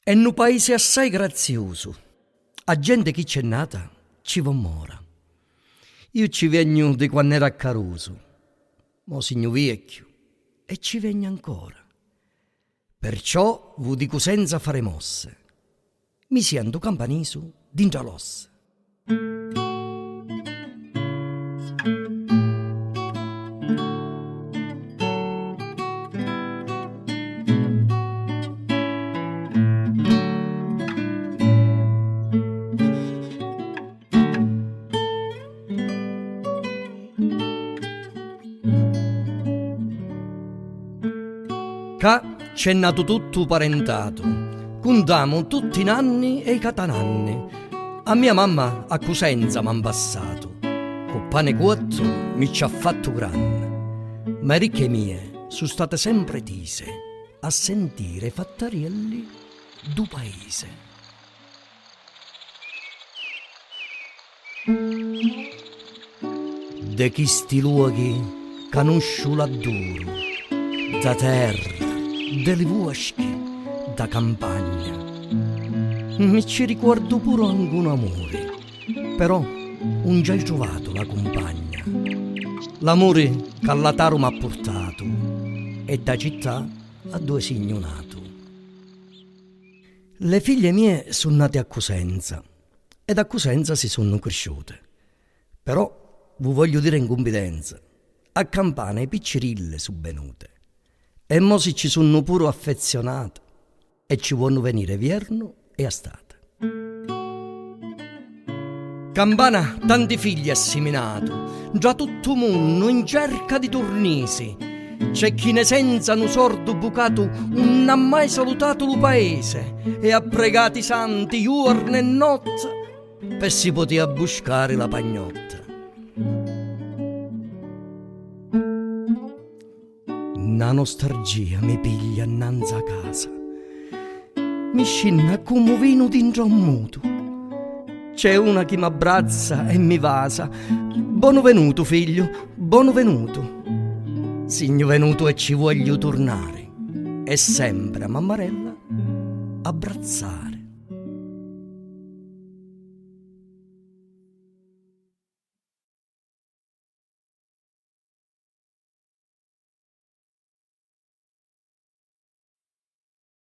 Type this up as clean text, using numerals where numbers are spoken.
È un paese assai grazioso. A gente che c'è nata ci va mora. Io ci vengo di quando era caruso, mo signo vecchio e ci vengo ancora. Perciò vi dico senza fare mosse, mi sento campaniso dentro l'ossa. Ca c'è nato tutto parentato, contiamo tutti i nanni e i catananni. A mia mamma a Cosenza m'han passato, con pane cotto mi ci ha fatto grande. Ma ricche mie sono state sempre tise a sentire i fattarielli du paese. De chi sti luoghi conosciu l'adduro, da terra, delle vuosche, da campagna. Mi ci ricordo pure anche un amore, però non già hai trovato la compagna. L'amore che alla Taro m'ha portato e da città a due signo nato. Le figlie mie sono nate a Cosenza ed a Cosenza si sono cresciute. Però vi voglio dire in confidenza, a Campana i piccirille sono venute. E mo si ci sono pure affezionate e ci vogliono venire vierno e estate. Campana tanti figli ha seminato, già tutto mondo in cerca di tornisi. C'è chi ne senza un sordo bucato non ha mai salutato lo paese e ha pregato i santi giorno e notte per si poter buscare la pagnotta. La nostalgia mi piglia innanzi a casa, mi scinna come vino dentro un muto. C'è una che mi abbraccia e mi vasa: buono venuto figlio, buono venuto. Signo venuto e ci voglio tornare, e sempre a mammarella abbrazzare.